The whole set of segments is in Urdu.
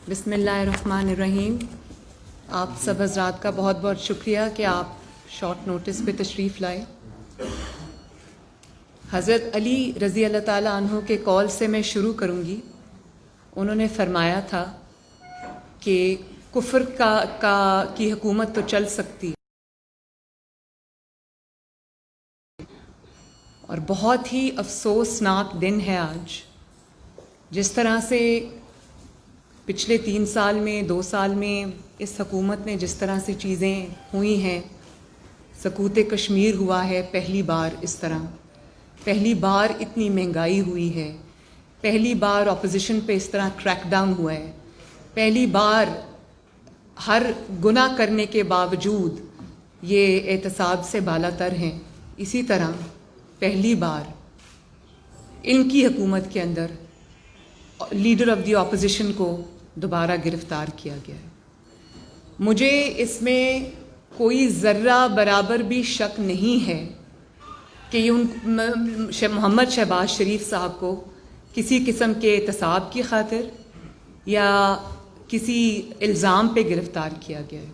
بسم اللہ الرحمن الرحیم. آپ سب حضرات کا بہت بہت شکریہ کہ آپ شارٹ نوٹس پہ تشریف لائے. حضرت علی رضی اللہ تعالیٰ عنہ کے قول سے میں شروع کروں گی. انہوں نے فرمایا تھا کہ کفر کی حکومت تو چل سکتی ہے، اور بہت ہی افسوسناک دن ہے آج. جس طرح سے پچھلے 3 سال میں 2 سال میں اس حکومت نے جس طرح سے چیزیں ہوئی ہیں، سقوط کشمیر ہوا ہے پہلی بار اس طرح، پہلی بار اتنی مہنگائی ہوئی ہے، پہلی بار اپوزیشن پہ اس طرح کریک ڈاؤن ہوا ہے، پہلی بار ہر گناہ کرنے کے باوجود یہ احتساب سے بالا تر ہیں. اسی طرح پہلی بار ان کی حکومت کے اندر لیڈر آف دی اپوزیشن کو دوبارہ گرفتار کیا گیا ہے. مجھے اس میں کوئی ذرہ برابر بھی شک نہیں ہے کہ یہ محمد شہباز شریف صاحب کو کسی قسم کے احتساب کی خاطر یا کسی الزام پہ گرفتار کیا گیا ہے،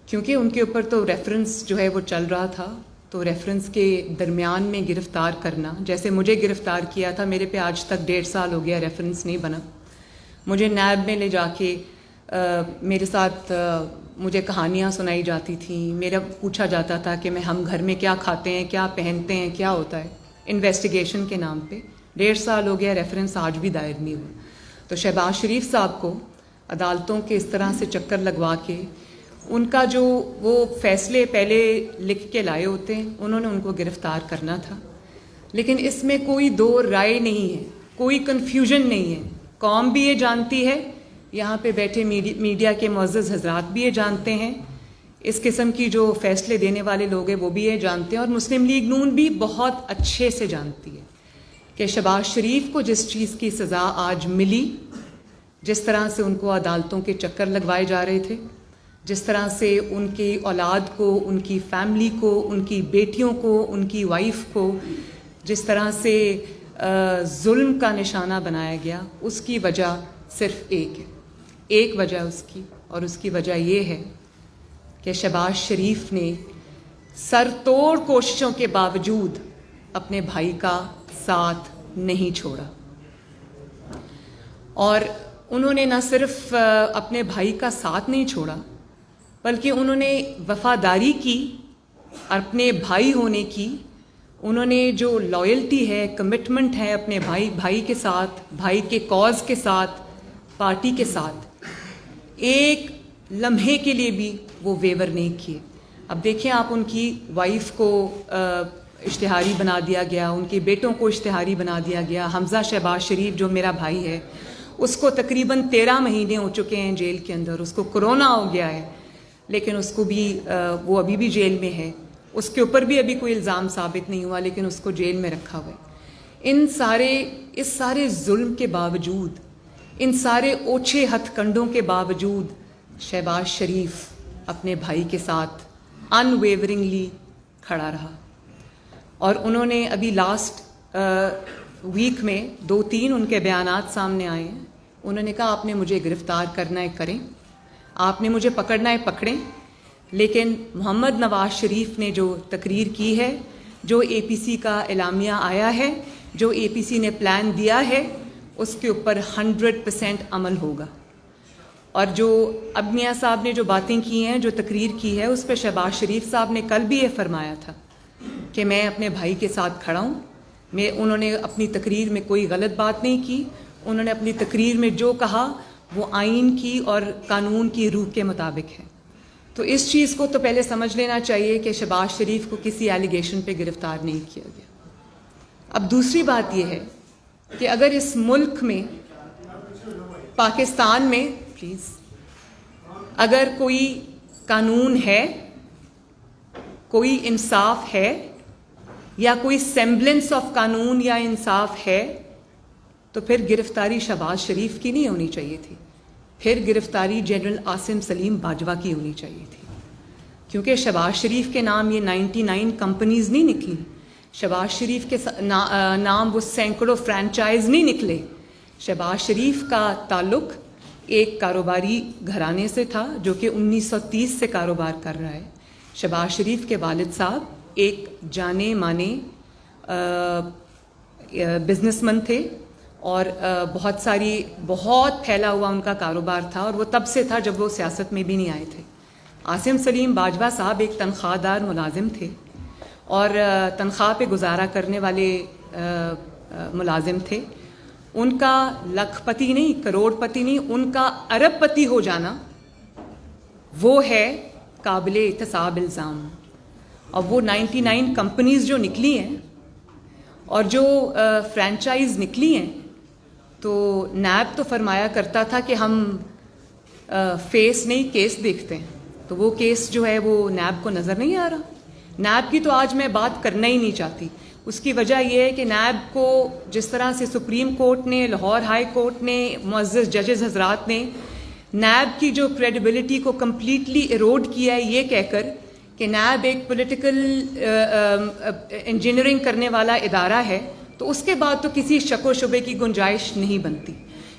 کیونکہ ان کے اوپر تو ریفرنس جو ہے وہ چل رہا تھا. تو ریفرنس کے درمیان میں گرفتار کرنا، جیسے مجھے گرفتار کیا تھا، میرے پہ آج تک 1.5 سال ہو گیا ریفرنس نہیں بنا. مجھے نیب میں لے جا کے میرے ساتھ مجھے کہانیاں سنائی جاتی تھیں، میرا پوچھا جاتا تھا کہ ہم گھر میں کیا کھاتے ہیں، کیا پہنتے ہیں، کیا ہوتا ہے، انویسٹیگیشن کے نام پہ. 1.5 سال ہو گیا، ریفرنس آج بھی دائر نہیں ہوا. تو شہباز شریف صاحب کو عدالتوں کے اس طرح سے چکر لگوا کے ان کا جو وہ فیصلے پہلے لکھ کے لائے ہوتے ہیں، انہوں نے ان کو گرفتار کرنا تھا. لیکن اس میں کوئی دو رائے نہیں ہے، کوئی کنفیوژن نہیں ہے. قوم بھی یہ جانتی ہے، یہاں پہ بیٹھے میڈیا کے معزز حضرات بھی یہ جانتے ہیں، اس قسم کی جو فیصلے دینے والے لوگ ہیں وہ بھی یہ جانتے ہیں، اور مسلم لیگ نون بھی بہت اچھے سے جانتی ہے کہ شہباز شریف کو جس چیز کی سزا آج ملی، جس طرح سے ان کو عدالتوں کے چکر لگوائے جا رہے تھے، جس طرح سے ان کی اولاد کو، ان کی فیملی کو، ان کی بیٹیوں کو، ان کی وائف کو جس طرح سے ظلم کا نشانہ بنایا گیا، اس کی وجہ صرف ایک ہے، ایک وجہ اس کی، اور اس کی وجہ یہ ہے کہ شہباز شریف نے سر توڑ کوششوں کے باوجود اپنے بھائی کا ساتھ نہیں چھوڑا. اور انہوں نے نہ صرف اپنے بھائی کا ساتھ نہیں چھوڑا، بلکہ انہوں نے وفاداری کی، اپنے بھائی ہونے کی. انہوں نے جو لائلٹی ہے، کمٹمنٹ ہے اپنے بھائی کے ساتھ، بھائی کے کاز کے ساتھ، پارٹی کے ساتھ، ایک لمحے کے لیے بھی وہ ویور نہیں کیے. اب دیکھیں آپ، ان کی وائف کو اشتہاری بنا دیا گیا، ان کے بیٹوں کو اشتہاری بنا دیا گیا. حمزہ شہباز شریف جو میرا بھائی ہے، اس کو تقریباً 13 مہینے ہو چکے ہیں جیل کے اندر. اس کو کرونا ہو گیا ہے، لیکن اس کو بھی وہ ابھی بھی جیل میں ہے. اس کے اوپر بھی ابھی کوئی الزام ثابت نہیں ہوا، لیکن اس کو جیل میں رکھا ہوا ہے. اس سارے ظلم کے باوجود، ان سارے اوچھے ہتھ کنڈوں کے باوجود شہباز شریف اپنے بھائی کے ساتھ ان ویورنگلی کھڑا رہا. اور انہوں نے ابھی لاسٹ ویک میں 2-3 ان کے بیانات سامنے آئے ہیں. انہوں نے کہا آپ نے مجھے گرفتار کرنا ہے کریں، آپ نے مجھے پکڑنا ہے پکڑیں، لیکن محمد نواز شریف نے جو تقریر کی ہے، جو اے پی سی کا اعلامیہ آیا ہے، جو اے پی سی نے پلان دیا ہے، اس کے اوپر 100% عمل ہوگا. اور جو اب میاں صاحب نے جو باتیں کی ہیں، جو تقریر کی ہے، اس پہ شہباز شریف صاحب نے کل بھی یہ فرمایا تھا کہ میں اپنے بھائی کے ساتھ کھڑا ہوں. انہوں نے اپنی تقریر میں کوئی غلط بات نہیں کی. انہوں نے اپنی تقریر میں جو کہا وہ آئین کی اور قانون کی روح کے مطابق ہے. تو اس چیز کو تو پہلے سمجھ لینا چاہیے کہ شہباز شریف کو کسی ایلیگیشن پہ گرفتار نہیں کیا گیا. اب دوسری بات یہ ہے کہ اگر اس ملک میں، پاکستان میں، پلیز، اگر کوئی قانون ہے، کوئی انصاف ہے، یا کوئی سیمبلنس آف قانون یا انصاف ہے، تو پھر گرفتاری شہباز شریف کی نہیں ہونی چاہیے تھی، پھر گرفتاری جنرل عاصم سلیم باجوہ کی ہونی چاہیے تھی. کیونکہ شہباز شریف کے نام یہ 99 کمپنیز نہیں نکلی، شہباز شریف کے نام وہ سینکڑوں فرینچائز نہیں نکلے. شہباز شریف کا تعلق ایک کاروباری گھرانے سے تھا جو کہ 1930 سے کاروبار کر رہا ہے. شہباز شریف کے والد صاحب ایک جانے مانے بزنس مین تھے اور بہت پھیلا ہوا ان کا کاروبار تھا, اور وہ تب سے تھا جب وہ سیاست میں بھی نہیں آئے تھے. عاصم سلیم باجوہ صاحب ایک تنخواہ دار ملازم تھے اور تنخواہ پہ گزارا کرنے والے ملازم تھے. ان کا لاکھ پتی نہیں, کروڑ پتی نہیں, ان کا ارب پتی ہو جانا وہ ہے قابل احتساب الزام. اور وہ 99 کمپنیز جو نکلی ہیں اور جو فرینچائز نکلی ہیں, تو نیب تو فرمایا کرتا تھا کہ ہم فیس نہیں کیس دیکھتے ہیں, تو وہ کیس جو ہے وہ نیب کو نظر نہیں آ رہا. نیب کی تو آج میں بات کرنا ہی نہیں چاہتی. اس کی وجہ یہ ہے کہ نیب کو جس طرح سے سپریم کورٹ نے, لاہور ہائی کورٹ نے, معزز ججز حضرات نے نیب کی جو کریڈیبلٹی کو کمپلیٹلی ایروڈ کیا ہے یہ کہہ کر کہ نیب ایک پولیٹیکل انجینئرنگ کرنے والا ادارہ ہے, تو اس کے بعد تو کسی شک و شبے کی گنجائش نہیں بنتی.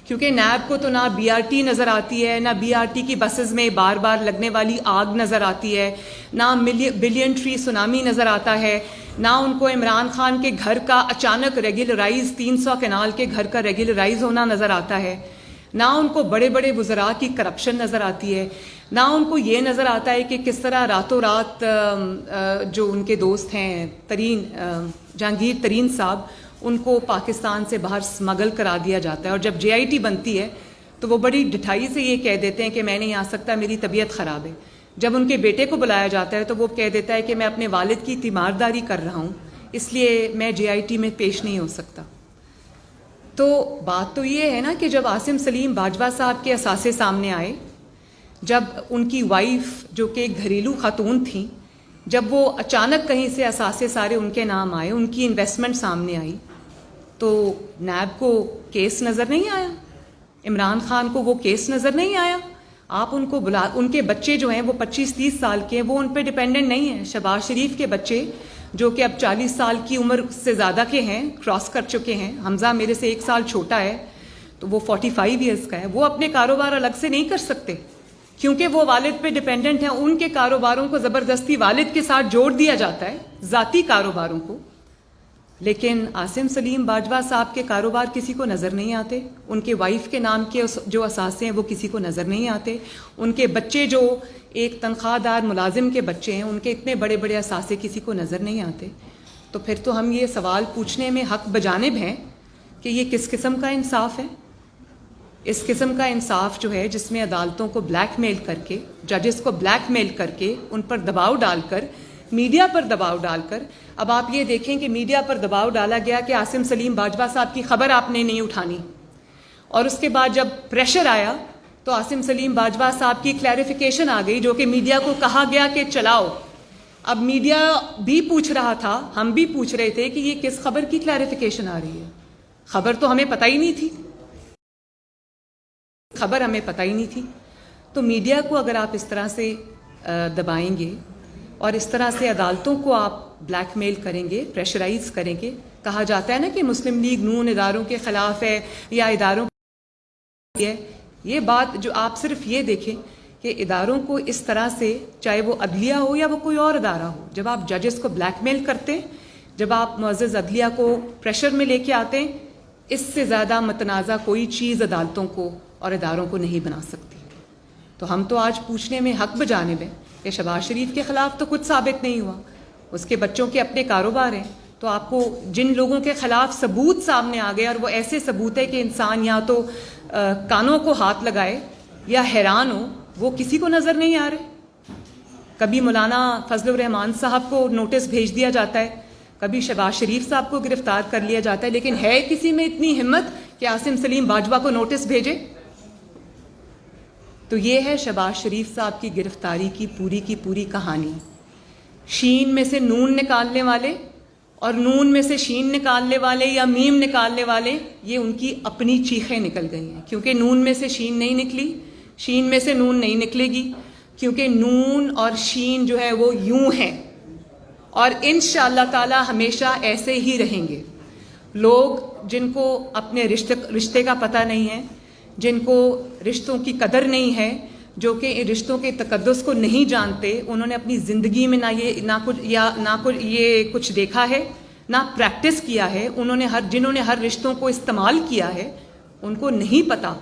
کیونکہ نیب کو تو نہ بی آر ٹی نظر آتی ہے, نہ بی آر ٹی کی بسز میں بار بار لگنے والی آگ نظر آتی ہے, نہ بلین ٹری سونامی نظر آتا ہے, نہ ان کو عمران خان کے گھر کا اچانک ریگولرائز 300 کنال کے گھر کا ریگولرائز ہونا نظر آتا ہے, نہ ان کو بڑے بڑے وزراء کی کرپشن نظر آتی ہے, نہ ان کو یہ نظر آتا ہے کہ کس طرح راتوں رات جو ان کے دوست ہیں جہانگیر ترین صاحب, ان کو پاکستان سے باہر سمگل کرا دیا جاتا ہے. اور جب JIT بنتی ہے تو وہ بڑی ڈٹھائی سے یہ کہہ دیتے ہیں کہ میں نہیں آ سکتا, میری طبیعت خراب ہے. جب ان کے بیٹے کو بلایا جاتا ہے تو وہ کہہ دیتا ہے کہ میں اپنے والد کی تیمارداری کر رہا ہوں, اس لیے میں JIT میں پیش نہیں ہو سکتا. تو بات تو یہ ہے نا کہ جب عاصم سلیم باجوہ صاحب کے اثاثے سامنے آئے, جب ان کی وائف جو کہ گھریلو خاتون تھیں, جب وہ اچانک کہیں سے اثاثے سارے ان کے نام آئے, ان کی انویسٹمنٹ سامنے آئی, تو نیب کو کیس نظر نہیں آیا, عمران خان کو وہ کیس نظر نہیں آیا. آپ ان کو ان کے بچے جو ہیں وہ 25-30 سال کے ہیں, وہ ان پہ ڈیپینڈنٹ نہیں ہیں. شہباز شریف کے بچے جو کہ اب 40 سال کی عمر سے زیادہ کے ہیں, کراس کر چکے ہیں, حمزہ میرے سے 1 سال چھوٹا ہے تو وہ 45 ایئرس کا ہے, وہ اپنے کاروبار الگ سے نہیں کر سکتے کیونکہ وہ والد پہ ڈیپینڈنٹ ہیں. ان کے کاروباروں کو زبردستی والد کے ساتھ جوڑ دیا جاتا ہے, ذاتی کاروباروں کو. لیکن عاصم سلیم باجوہ صاحب کے کاروبار کسی کو نظر نہیں آتے, ان کے وائف کے نام کے جو اثاثے ہیں وہ کسی کو نظر نہیں آتے, ان کے بچے جو ایک تنخواہ دار ملازم کے بچے ہیں ان کے اتنے بڑے بڑے اثاثے کسی کو نظر نہیں آتے. تو پھر تو ہم یہ سوال پوچھنے میں حق بجانب ہیں کہ یہ کس قسم کا انصاف ہے. اس قسم کا انصاف جو ہے جس میں عدالتوں کو بلیک میل کر کے, ججز کو بلیک میل کر کے, ان پر دباؤ ڈال کر, میڈیا پر دباؤ ڈال کر. اب آپ یہ دیکھیں کہ میڈیا پر دباؤ ڈالا گیا کہ عاصم سلیم باجوہ صاحب کی خبر آپ نے نہیں اٹھانی, اور اس کے بعد جب پریشر آیا تو عاصم سلیم باجوہ صاحب کی کلیریفیکیشن آ گئی جو کہ میڈیا کو کہا گیا کہ چلاؤ. اب میڈیا بھی پوچھ رہا تھا, ہم بھی پوچھ رہے تھے کہ یہ کس خبر کی کلیریفیکیشن آ رہی ہے, خبر تو ہمیں پتہ ہی نہیں تھی, خبر ہمیں پتہ ہی نہیں تھی. تو میڈیا کو اگر آپ اس طرح سے دبائیں گے اور اس طرح سے عدالتوں کو آپ بلیک میل کریں گے, پریشرائز کریں گے, کہا جاتا ہے نا کہ مسلم لیگ نون اداروں کے خلاف ہے یا اداروں ہے. یہ بات جو آپ صرف یہ دیکھیں کہ اداروں کو اس طرح سے, چاہے وہ عدلیہ ہو یا وہ کوئی اور ادارہ ہو, جب آپ ججز کو بلیک میل کرتے, جب آپ معزز عدلیہ کو پریشر میں لے کے آتے, اس سے زیادہ متنازع کوئی چیز عدالتوں کو اور اداروں کو نہیں بنا سکتی. تو ہم تو آج پوچھنے میں حق بجانب ہیں کہ شہباز شریف کے خلاف تو کچھ ثابت نہیں ہوا, اس کے بچوں کے اپنے کاروبار ہیں. تو آپ کو جن لوگوں کے خلاف ثبوت سامنے آ گئے, اور وہ ایسے ثبوت ہے کہ انسان یا تو کانوں کو ہاتھ لگائے یا حیران ہو, وہ کسی کو نظر نہیں آ رہے. کبھی مولانا فضل الرحمان صاحب کو نوٹس بھیج دیا جاتا ہے, کبھی شہباز شریف صاحب کو گرفتار کر لیا جاتا ہے, لیکن ہے کسی میں اتنی ہمت کہ عاصم سلیم باجوہ کو نوٹس بھیجے؟ تو یہ ہے شہباز شریف صاحب کی گرفتاری کی پوری کہانی. شین میں سے نون نکالنے والے اور نون میں سے شین نکالنے والے یا میم نکالنے والے, یہ ان کی اپنی چیخیں نکل گئی ہیں, کیونکہ نون میں سے شین نہیں نکلی, شین میں سے نون نہیں نکلے گی, کیونکہ نون اور شین جو ہے وہ یوں ہیں, اور انشاءاللہ تعالی ہمیشہ ایسے ہی رہیں گے. لوگ جن کو اپنے رشتے کا پتہ نہیں ہے, جن کو رشتوں کی قدر نہیں ہے, جو کہ رشتوں کے تقدس کو نہیں جانتے, انہوں نے اپنی زندگی میں نہ کچھ دیکھا ہے, نہ پریکٹس کیا ہے. جنہوں نے ہر رشتوں کو استعمال کیا ہے, ان کو نہیں پتہ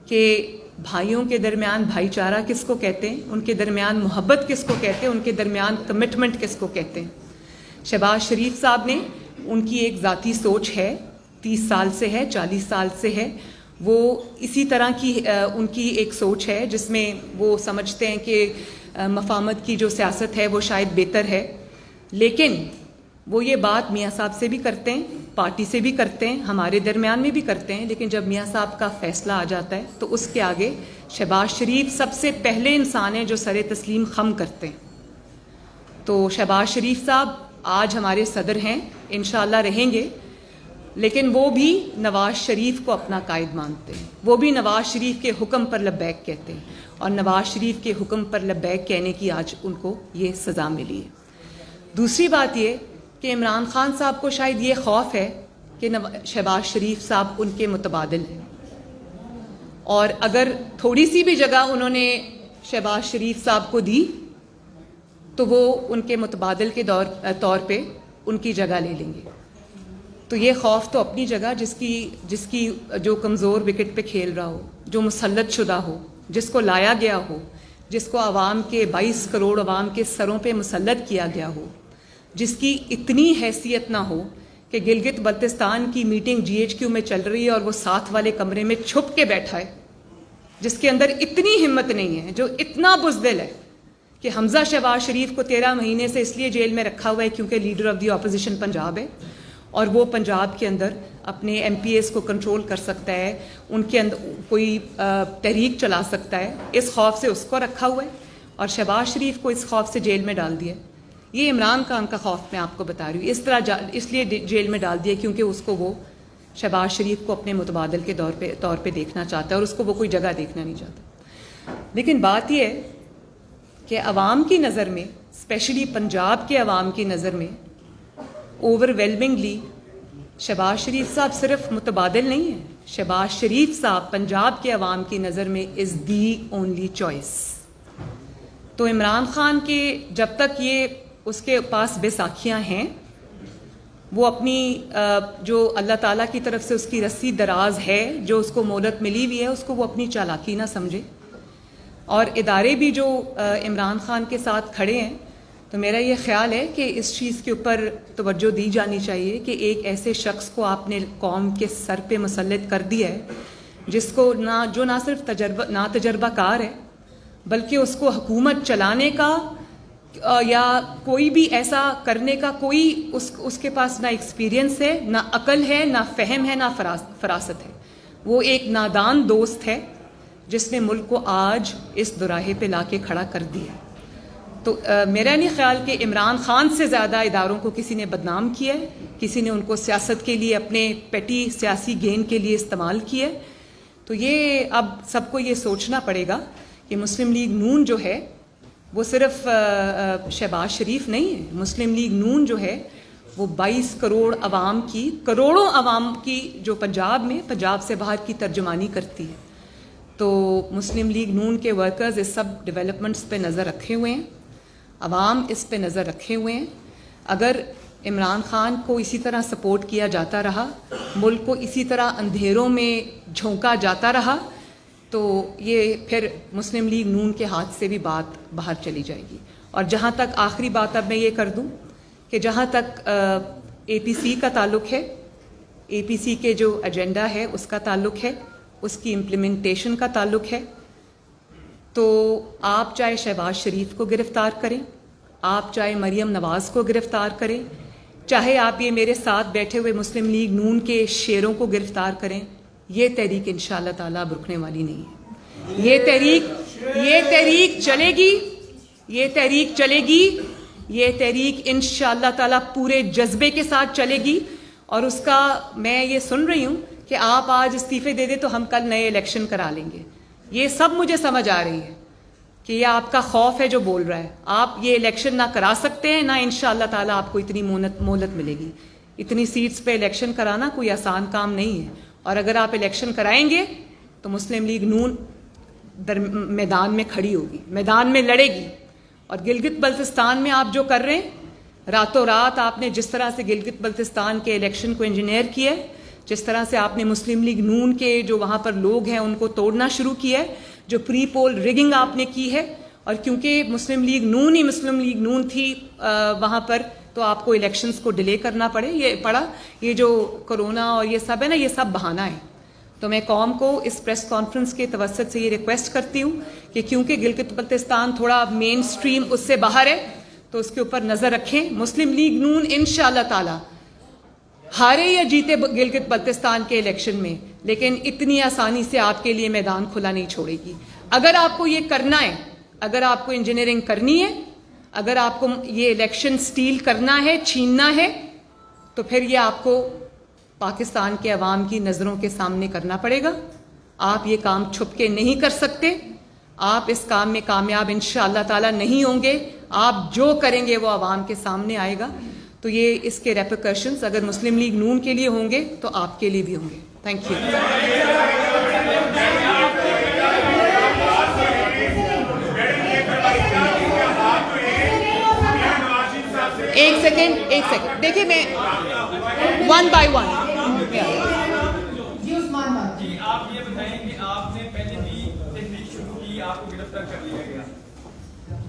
کہ بھائیوں کے درمیان بھائی چارہ کس کو کہتے ہیں, ان کے درمیان محبت کس کو کہتے ہیں, ان کے درمیان کمٹمنٹ کس کو کہتے ہیں. شہباز شریف صاحب نے, ان کی ایک ذاتی سوچ ہے, 30 سال سے ہے, 40 سال سے ہے, وہ اسی طرح کی ان کی ایک سوچ ہے جس میں وہ سمجھتے ہیں کہ مفاہمت کی جو سیاست ہے وہ شاید بہتر ہے. لیکن وہ یہ بات میاں صاحب سے بھی کرتے ہیں, پارٹی سے بھی کرتے ہیں, ہمارے درمیان میں بھی کرتے ہیں, لیکن جب میاں صاحب کا فیصلہ آ جاتا ہے تو اس کے آگے شہباز شریف سب سے پہلے انسان ہیں جو سر تسلیم خم کرتے ہیں. تو شہباز شریف صاحب آج ہمارے صدر ہیں, انشاءاللہ رہیں گے, لیکن وہ بھی نواز شریف کو اپنا قائد مانتے ہیں. وہ بھی نواز شریف کے حکم پر لبیک کہتے ہیں, اور نواز شریف کے حکم پر لبیک کہنے کی آج ان کو یہ سزا ملی ہے. دوسری بات یہ کہ عمران خان صاحب کو شاید یہ خوف ہے کہ شہباز شریف صاحب ان کے متبادل ہیں, اور اگر تھوڑی سی بھی جگہ انہوں نے شہباز شریف صاحب کو دی تو وہ ان کے متبادل کے طور پہ ان کی جگہ لے لیں گے. تو یہ خوف تو اپنی جگہ, جس کی جو کمزور وکٹ پہ کھیل رہا ہو, جو مسلط شدہ ہو, جس کو لایا گیا ہو, جس کو عوام کے 22 کروڑ عوام کے سروں پہ مسلط کیا گیا ہو, جس کی اتنی حیثیت نہ ہو کہ گلگت بلتستان کی میٹنگ GHQ میں چل رہی ہے اور وہ ساتھ والے کمرے میں چھپ کے بیٹھا ہے, جس کے اندر اتنی ہمت نہیں ہے, جو اتنا بزدل ہے کہ حمزہ شہباز شریف کو 13 مہینے سے اس لیے جیل میں رکھا ہوا ہے کیونکہ leader of the opposition Punjab ہے, اور وہ پنجاب کے اندر اپنے MPs کو کنٹرول کر سکتا ہے, ان کے اندر کوئی تحریک چلا سکتا ہے. اس خوف سے اس کو رکھا ہوا ہے, اور شہباز شریف کو اس خوف سے جیل میں ڈال دیا. یہ عمران خان کا خوف میں آپ کو بتا رہی ہوں, اس لیے جیل میں ڈال دیا کیونکہ اس کو وہ شہباز شریف کو اپنے متبادل کے طور پہ دیکھنا چاہتا ہے, اور اس کو وہ کوئی جگہ دیکھنا نہیں چاہتا. لیکن بات یہ ہے کہ عوام کی نظر میں, اسپیشلی پنجاب کے عوام کی نظر میں, اوور ویلمنگلی شہباز شریف صاحب صرف متبادل نہیں ہیں. شہباز شریف صاحب پنجاب کے عوام کی نظر میں از دی اونلی چوائس. تو عمران خان کے جب تک یہ اس کے پاس بیساکھیاں ہیں, وہ اپنی جو اللہ تعالیٰ کی طرف سے اس کی رسی دراز ہے, جو اس کو مہلت ملی ہوئی ہے, اس کو وہ اپنی چالاکی نہ سمجھے. اور ادارے بھی جو عمران خان کے ساتھ کھڑے ہیں, تو میرا یہ خیال ہے کہ اس چیز کے اوپر توجہ دی جانی چاہیے کہ ایک ایسے شخص کو آپ نے قوم کے سر پہ مسلط کر دیا ہے جس کو نہ صرف تجربہ کار ہے, بلکہ اس کو حکومت چلانے کا یا کوئی بھی ایسا کرنے کا کوئی اس کے پاس نہ ایکسپیرینس ہے, نہ عقل ہے, نہ فہم ہے, نہ فراست ہے. وہ ایک نادان دوست ہے جس نے ملک کو آج اس دوراہے پہ لا کے کھڑا کر دیا. تو میرا نہیں خیال کہ عمران خان سے زیادہ اداروں کو کسی نے بدنام کیا ہے, کسی نے ان کو سیاست کے لیے اپنے پیٹی سیاسی گین کے لیے استعمال کیا ہے. تو یہ اب سب کو یہ سوچنا پڑے گا کہ مسلم لیگ نون جو ہے وہ صرف شہباز شریف نہیں ہے. مسلم لیگ نون جو ہے وہ 22 کروڑ عوام کی, کروڑوں عوام کی جو پنجاب سے باہر کی ترجمانی کرتی ہے. تو مسلم لیگ نون کے ورکرز اس سب ڈیولپمنٹس پہ نظر رکھے ہوئے ہیں, عوام اس پہ نظر رکھے ہوئے ہیں. اگر عمران خان کو اسی طرح سپورٹ کیا جاتا رہا, ملک کو اسی طرح اندھیروں میں جھونکا جاتا رہا, تو یہ پھر مسلم لیگ نون کے ہاتھ سے بھی بات باہر چلی جائے گی. اور جہاں تک آخری بات اب میں یہ کر دوں کہ جہاں تک APC کا تعلق ہے, APC کے جو ایجنڈا ہے اس کا تعلق ہے, اس کی امپلیمنٹیشن کا تعلق ہے, تو آپ چاہے شہباز شریف کو گرفتار کریں, آپ چاہے مریم نواز کو گرفتار کریں, چاہے آپ یہ میرے ساتھ بیٹھے ہوئے مسلم لیگ نون کے شیروں کو گرفتار کریں, یہ تحریک انشاءاللہ تعالیٰ اب رکنے والی نہیں ہے. یہ تحریک چلے گی, یہ تحریک انشاءاللہ تعالیٰ پورے جذبے کے ساتھ چلے گی. اور اس کا میں یہ سن رہی ہوں کہ آپ آج استعفے دے دیں تو ہم کل نئے الیکشن کرا لیں گے. یہ سب مجھے سمجھ آ رہی ہے کہ یہ آپ کا خوف ہے جو بول رہا ہے. آپ یہ الیکشن نہ کرا سکتے ہیں, نہ انشاءاللہ تعالیٰ آپ کو اتنی مہلت ملے گی. اتنی سیٹس پہ الیکشن کرانا کوئی آسان کام نہیں ہے, اور اگر آپ الیکشن کرائیں گے تو مسلم لیگ نون میدان میں کھڑی ہوگی, میدان میں لڑے گی. اور گلگت بلتستان میں آپ جو کر رہے ہیں, راتوں رات آپ نے جس طرح سے گلگت بلتستان کے الیکشن کو انجینئر کیا ہے, جس طرح سے آپ نے مسلم لیگ نون کے جو وہاں پر لوگ ہیں ان کو توڑنا شروع کیا ہے, جو پری پول ریگنگ آپ نے کی ہے, اور کیونکہ مسلم لیگ نون تھی وہاں پر, تو آپ کو الیکشنز کو ڈیلے کرنا پڑا. یہ جو کرونا اور یہ سب ہے نا, یہ سب بہانہ ہے. تو میں قوم کو اس پریس کانفرنس کے توسط سے یہ ریکویسٹ کرتی ہوں کہ کیونکہ گلگت بلتستان تھوڑا مین سٹریم اس سے باہر ہے, تو اس کے اوپر نظر رکھیں. مسلم لیگ نون انشاءاللہ تعالی ہارے یا جیتے گلگت بلتستان کے الیکشن میں, لیکن اتنی آسانی سے آپ کے لیے میدان کھلا نہیں چھوڑے گی. اگر آپ کو یہ کرنا ہے, اگر آپ کو انجینئرنگ کرنی ہے, اگر آپ کو یہ الیکشن سٹیل کرنا ہے, چھیننا ہے, تو پھر یہ آپ کو پاکستان کے عوام کی نظروں کے سامنے کرنا پڑے گا. آپ یہ کام چھپ کے نہیں کر سکتے. آپ اس کام میں کامیاب انشاءاللہ تعالی نہیں ہوں گے. آپ جو کریں گے وہ عوام کے سامنے آئے گا. تو یہ اس کے ریپرکشنز اگر مسلم لیگ نون کے لیے ہوں گے تو آپ کے لیے بھی ہوں گے. Thank you. ایک سیکنڈ دیکھیں, میں ون بائی ون. جی آپ یہ بتائیں کہ آپ نے پہلے بھی تحریک شروع کی, آپ کو گرفتار کر لیا گیا.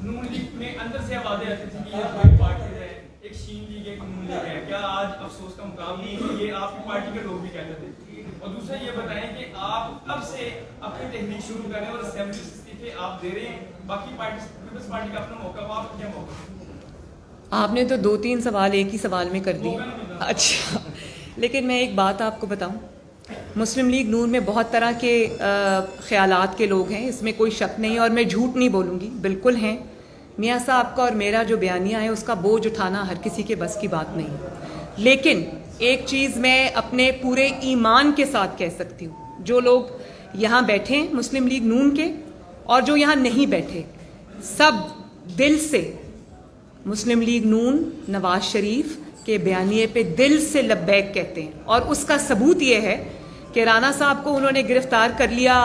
نون لیگ میں اندر سے آوازیں آتی تھی کہ یہ دو پارٹیز ہیں, ایک شین لیگ ایک نون لیگ ہے. کیا آج افسوس کا مقام نہیں ہے؟ یہ آپ کی پارٹی کے لوگ بھی کہتے تھے. اور دوسرا یہ بتائیں کہ آپ کب سے اپنی تحریک شروع کر رہے ہیں اور اسمبلی استعفے آپ دے رہے ہیں, باقی پیپلز پارٹی کا اپنا موقع, آپ کیا موقع؟ آپ نے تو 2-3 سوال ایک ہی سوال میں کر دیے. اچھا, لیکن میں ایک بات آپ کو بتاؤں, مسلم لیگ نون میں بہت طرح کے خیالات کے لوگ ہیں, اس میں کوئی شک نہیں, اور میں جھوٹ نہیں بولوں گی, بالکل ہیں. میاں صاحب کا اور میرا جو بیانیہ ہے اس کا بوجھ اٹھانا ہر کسی کے بس کی بات نہیں. لیکن ایک چیز میں اپنے پورے ایمان کے ساتھ کہہ سکتی ہوں, جو لوگ یہاں بیٹھے ہیں مسلم لیگ نون کے اور جو یہاں نہیں بیٹھے, سب دل سے مسلم لیگ نون نواز شریف کے بیانیے پہ دل سے لبیک کہتے ہیں. اور اس کا ثبوت یہ ہے کہ رانا صاحب کو انہوں نے گرفتار کر لیا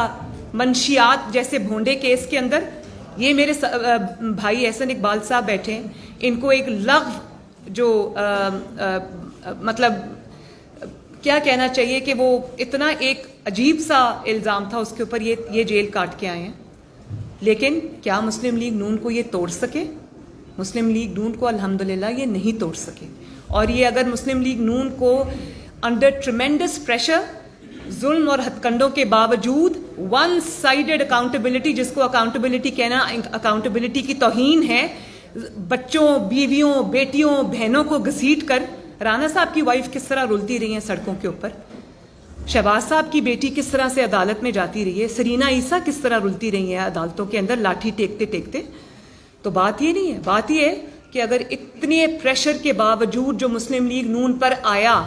منشیات جیسے بھونڈے کیس کے اندر. یہ میرے بھائی احسن اقبال صاحب بیٹھے ہیں, ان کو ایک لغو جو مطلب کیا کہنا چاہیے کہ وہ اتنا ایک عجیب سا الزام تھا اس کے اوپر, یہ جیل کاٹ کے آئے ہیں. لیکن کیا مسلم لیگ نون کو یہ توڑ سکے؟ مسلم لیگ نون کو الحمدللہ یہ نہیں توڑ سکے. اور یہ اگر مسلم لیگ نون کو انڈر ٹریمینڈس پریشر, ظلم اور ہتھ کنڈوں کے باوجود, ون سائیڈڈ اکاؤنٹیبلٹی, جس کو اکاؤنٹیبلٹی کہنا اکاؤنٹیبلٹی کی توہین ہے, بچوں, بیویوں, بیٹیوں, بہنوں کو گھسیٹ کر. رانا صاحب کی وائف کس طرح رلتی رہی ہیں سڑکوں کے اوپر, شہباز صاحب کی بیٹی کس طرح سے عدالت میں جاتی رہی ہے, سرینا عیسیٰ کس طرح رلتی رہی ہیں عدالتوں کے اندر لاٹھی ٹیکتے ٹیکتے. تو بات یہ نہیں ہے, بات یہ ہے کہ اگر اتنے پریشر کے باوجود جو مسلم لیگ نون پر آیا,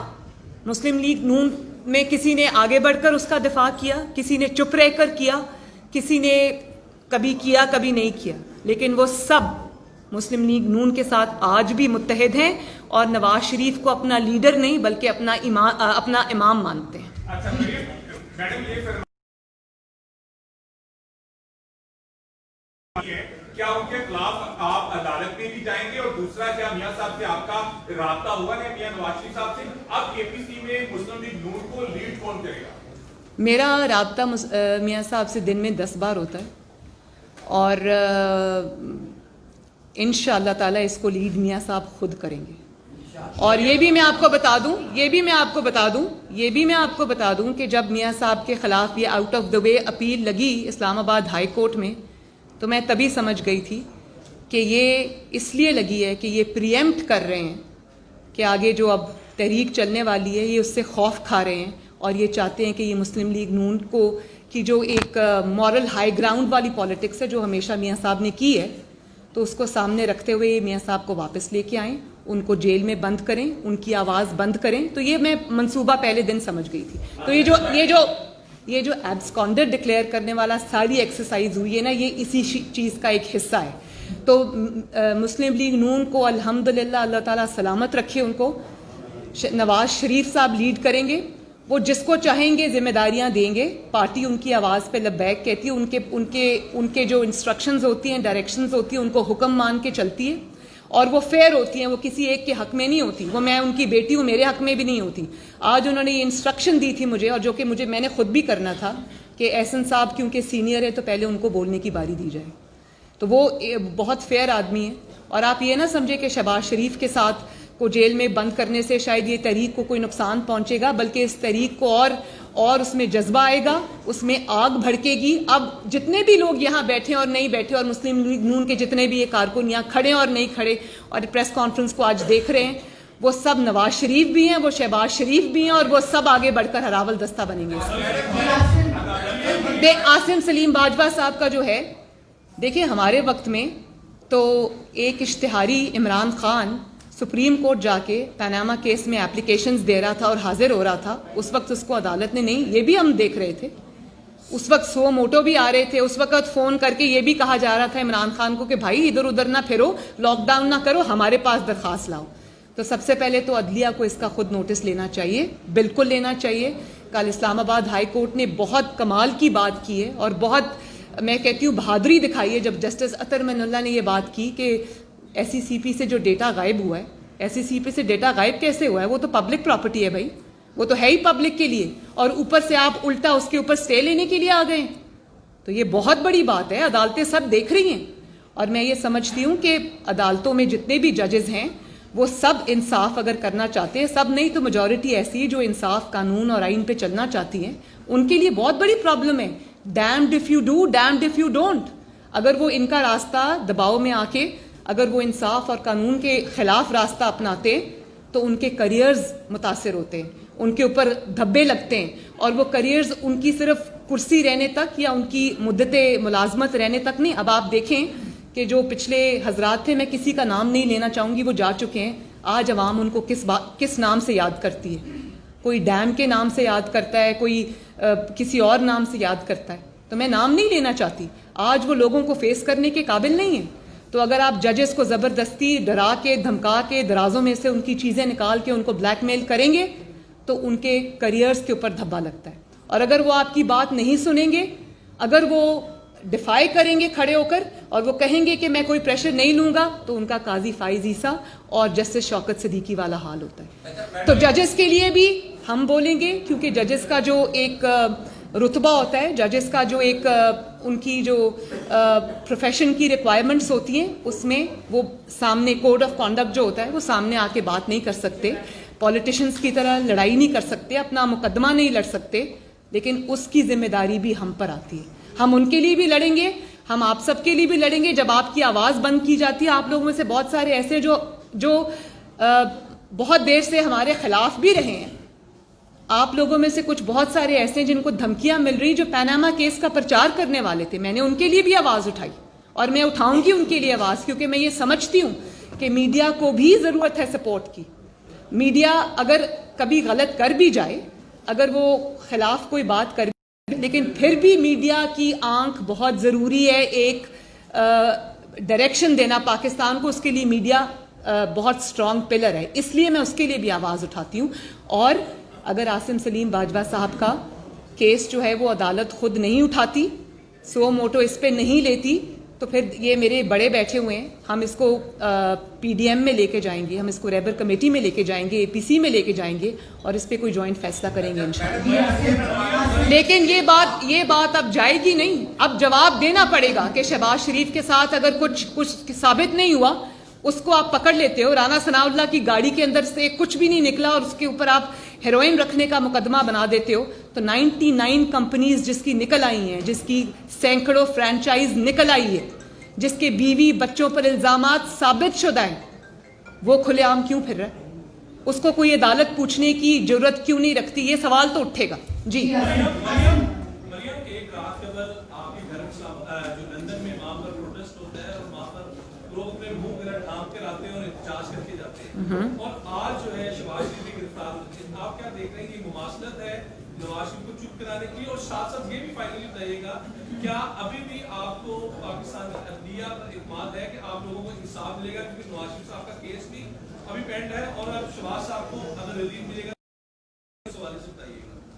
مسلم لیگ نون میں کسی نے آگے بڑھ کر اس کا دفاع کیا, کسی نے چپ رہ کر کیا, کسی نے کبھی کیا کبھی نہیں کیا, لیکن وہ سب مسلم لیگ نون کے ساتھ آج بھی متحد ہیں اور نواز شریف کو اپنا لیڈر نہیں بلکہ اپنا امام مانتے ہیں. کیا ان کے خلاف آپ عدالت میں بھی جائیں گے؟ اور دوسرا, کیا میاں صاحب سے آپ کا رابطہ ہوا ہے, میاں نواز شریف صاحب سے؟ اب کے پی سی میں مسلم لیگ نون کو لیڈ کون کرے گا؟ میرا رابطہ میاں صاحب سے دن میں 10 بار ہوتا ہے, اور انشاءاللہ تعالی اس کو لیڈ میاں صاحب خود کریں گے. اور یہ بھی میں آپ کو بتا دوں کہ جب میاں صاحب کے خلاف یہ out of the way appeal لگی اسلام آباد ہائی کورٹ میں, تو میں تبھی سمجھ گئی تھی کہ یہ اس لیے لگی ہے کہ یہ پریمپٹ کر رہے ہیں کہ آگے جو اب تحریک چلنے والی ہے یہ اس سے خوف کھا رہے ہیں, اور یہ چاہتے ہیں کہ یہ مسلم لیگ نون کو کی جو ایک مورل ہائی گراؤنڈ والی پالیٹکس ہے جو ہمیشہ میاں صاحب نے کی ہے, تو اس کو سامنے رکھتے ہوئے یہ میاں صاحب کو واپس لے کے آئیں, ان کو جیل میں بند کریں, ان کی آواز بند کریں. تو یہ میں منصوبہ پہلے دن سمجھ گئی تھی. تو یہ جو ایبسکانڈر ڈکلیئر کرنے والا ساری ایکسرسائز ہوئی ہے نا, یہ اسی چیز کا ایک حصہ ہے. تو مسلم لیگ نون کو الحمدللہ اللہ تعالیٰ سلامت رکھے, ان کو نواز شریف صاحب لیڈ کریں گے, وہ جس کو چاہیں گے ذمہ داریاں دیں گے, پارٹی ان کی آواز پہ لبیک کہتی ہے, ان کے جو انسٹرکشنز ہوتی ہیں, ڈائریکشنز ہوتی ہیں, ان کو حکم مان کے چلتی ہے, اور وہ فیئر ہوتی ہیں, وہ کسی ایک کے حق میں نہیں ہوتی. وہ میں ان کی بیٹی ہوں, میرے حق میں بھی نہیں ہوتی. آج انہوں نے یہ انسٹرکشن دی تھی مجھے, اور جو کہ میں نے خود بھی کرنا تھا کہ احسن صاحب کیونکہ سینئر ہے تو پہلے ان کو بولنے کی باری دی جائے. تو وہ بہت فیئر آدمی ہے. اور آپ یہ نہ سمجھے کہ شہباز شریف کے ساتھ کو جیل میں بند کرنے سے شاید یہ تحریک کو کوئی نقصان پہنچے گا, بلکہ اس تحریک کو اور اس میں جذبہ آئے گا, اس میں آگ بھڑکے گی. اب جتنے بھی لوگ یہاں بیٹھے اور نہیں بیٹھے, اور مسلم لیگ نون کے جتنے بھی یہ کارکن یہاں کھڑے اور نہیں کھڑے اور پریس کانفرنس کو آج دیکھ رہے ہیں, وہ سب نواز شریف بھی ہیں, وہ شہباز شریف بھی ہیں, اور وہ سب آگے بڑھ کر ہراول دستہ بنیں گے. عاصم سلیم باجوہ صاحب کا جو ہے, دیکھیں ہمارے وقت میں تو ایک اشتہاری عمران خان سپریم کورٹ جا کے پاناما کیس میں اپلیکیشنز دے رہا تھا اور حاضر ہو رہا تھا. اس وقت اس کو عدالت نے نہیں, یہ بھی ہم دیکھ رہے تھے, اس وقت سو موٹو بھی آ رہے تھے, اس وقت فون کر کے یہ بھی کہا جا رہا تھا عمران خان کو کہ بھائی ادھر ادھر نہ پھرو, لاک ڈاؤن نہ کرو, ہمارے پاس درخواست لاؤ. تو سب سے پہلے تو عدلیہ کو اس کا خود نوٹس لینا چاہیے, بالکل لینا چاہیے. کل اسلام آباد ہائی کورٹ نے بہت کمال کی بات کی ہے, اور بہت میں کہتی ہوں بہادری دکھائی ہے, جب جسٹس اطہر من اللہ نے یہ بات کی کہ ایس سی سی پی سے جو ڈیٹا غائب ہوا ہے, ایس سی سی پی سے ڈیٹا غائب کیسے ہوا ہے, وہ تو پبلک پراپرٹی ہے بھائی, وہ تو ہے ہی پبلک کے لیے, اور اوپر سے آپ الٹا اس کے اوپر سٹے لینے کے لیے آ گئے. تو یہ بہت بڑی بات ہے, عدالتیں سب دیکھ رہی ہیں. اور میں یہ سمجھتی ہوں کہ عدالتوں میں جتنے بھی ججز ہیں وہ سب انصاف اگر کرنا چاہتے ہیں, سب نہیں تو میجورٹی ایسی ہے جو انصاف قانون اور آئین پہ چلنا چاہتی ہیں, ان کے لیے بہت بڑی پرابلم ہے. Damned if you do, damned if you don't. اگر وہ ان کا راستہ دباؤ میں آ کے اگر وہ انصاف اور قانون کے خلاف راستہ اپناتے تو ان کے کریئرز متاثر ہوتے ہیں, ان کے اوپر دھبے لگتے ہیں, اور وہ کریئرز ان کی صرف کرسی رہنے تک یا ان کی مدت ملازمت رہنے تک نہیں. اب آپ دیکھیں کہ جو پچھلے حضرات تھے, میں کسی کا نام نہیں لینا چاہوں گی, وہ جا چکے ہیں, آج عوام ان کو کس نام سے یاد کرتی ہے. کوئی ڈیم کے نام سے یاد کرتا ہے, کوئی کسی اور نام سے یاد کرتا ہے. تو میں نام نہیں لینا چاہتی, آج وہ لوگوں کو فیس کرنے کے قابل نہیں ہیں. تو اگر آپ ججز کو زبردستی ڈرا کے دھمکا کے درازوں میں سے ان کی چیزیں نکال کے ان کو بلیک میل کریں گے تو ان کے کریئرز کے اوپر دھبا لگتا ہے. اور اگر وہ آپ کی بات نہیں سنیں گے, اگر وہ ڈیفائی کریں گے کھڑے ہو کر اور وہ کہیں گے کہ میں کوئی پریشر نہیں لوں گا, تو ان کا قاضی فائز عیسیٰ اور جسٹس شوکت صدیقی والا حال ہوتا ہے. تو ججز کے لیے بھی ہم بولیں گے, کیونکہ ججز کا جو ایک رتبہ ہوتا ہے, ججز کا جو ایک ان کی جو پروفیشن کی ریکوائرمنٹس ہوتی ہیں, اس میں وہ سامنے کوڈ آف کانڈکٹ جو ہوتا ہے وہ سامنے آ کے بات نہیں کر سکتے, پولیٹیشنز کی طرح لڑائی نہیں کر سکتے, اپنا مقدمہ نہیں لڑ سکتے. لیکن اس کی ذمہ داری بھی ہم پر آتی ہے, ہم ان کے لیے بھی لڑیں گے, ہم آپ سب کے لیے بھی لڑیں گے. جب آپ کی آواز بند کی جاتی ہے, آپ لوگوں میں سے بہت سارے ایسے جو بہت دیر سے ہمارے خلاف بھی رہے ہیں, آپ لوگوں میں سے کچھ بہت سارے ایسے ہیں جن کو دھمکیاں مل رہی, جو پاناما کیس کا پرچار کرنے والے تھے. میں نے ان کے لیے بھی آواز اٹھائی, اور میں اٹھاؤں گی ان کے لیے آواز, کیونکہ میں یہ سمجھتی ہوں کہ میڈیا کو بھی ضرورت ہے سپورٹ کی. میڈیا اگر کبھی غلط کر بھی جائے, اگر وہ خلاف کوئی بات کر بھی, لیکن پھر بھی میڈیا کی آنکھ بہت ضروری ہے, ایک ڈائریکشن دینا پاکستان کو, اس کے لیے میڈیا بہت سٹرانگ پلر ہے. اس لیے میں اس کے لیے بھی آواز اٹھاتی ہوں. اور اگر عاصم سلیم باجوہ صاحب کا کیس جو ہے وہ عدالت خود نہیں اٹھاتی, سو موٹو اس پہ نہیں لیتی, تو پھر یہ میرے بڑے بیٹھے ہوئے ہیں, ہم اس کو پی ڈی ایم میں لے کے جائیں گے, ہم اس کو ریبر کمیٹی میں لے کے جائیں گے, اے پی سی میں لے کے جائیں گے, اور اس پہ کوئی جوائنٹ فیصلہ کریں گے انشاءاللہ. لیکن یہ بات اب جائے گی نہیں, اب جواب دینا پڑے گا کہ شہباز شریف کے ساتھ اگر کچھ ثابت نہیں ہوا, اس کو آپ پکڑ لیتے ہو. رانا ثناء اللہ کی گاڑی کے اندر سے کچھ بھی نہیں نکلا اور اس کے اوپر آپ ہیروئن رکھنے کا مقدمہ بنا دیتے ہو. تو 99 کمپنیز جس کی نکل آئی ہیں, جس کی سینکڑوں فرینچائز نکل آئی ہے, جس کے بیوی بچوں پر الزامات ثابت شدہ ہیں, وہ کھلے عام کیوں پھر رہا ہے؟ اس کو کوئی عدالت پوچھنے کی ضرورت کیوں نہیں رکھتی؟ یہ سوال تو اٹھے گا. جی مریم، ایک رات قبل آپ کے گھر جو لندن میں وہاں پر پروٹیسٹ ہوتا ہے اور وہاں پر لوگ اپنے منہ وغیرہ ڈھانپ کے آتے ہیں اور احتجاج کر کے جاتے ہیں, اور آج جو ہے شہباز شریف بھی گرفتار ہوتے ہیں. آپ کیا دیکھ رہے ہیں کہ مماثلت ہے نواز شریف کو چپ کرانے کی؟ اور ساتھ ساتھ یہ بھی فائنلی بتائیے گا, کیا ابھی بھی آپ کو پاکستان عدلیہ پر اعتماد ہے کہ آپ لوگوں کو انصاف ملے گا؟ کیونکہ نواز شریف صاحب کا کیس بھی ابھی پینڈ ہے, اور اب شہباز صاحب کو اگر ریلیف ملے گا, اس حوالے سے بتائیے گا.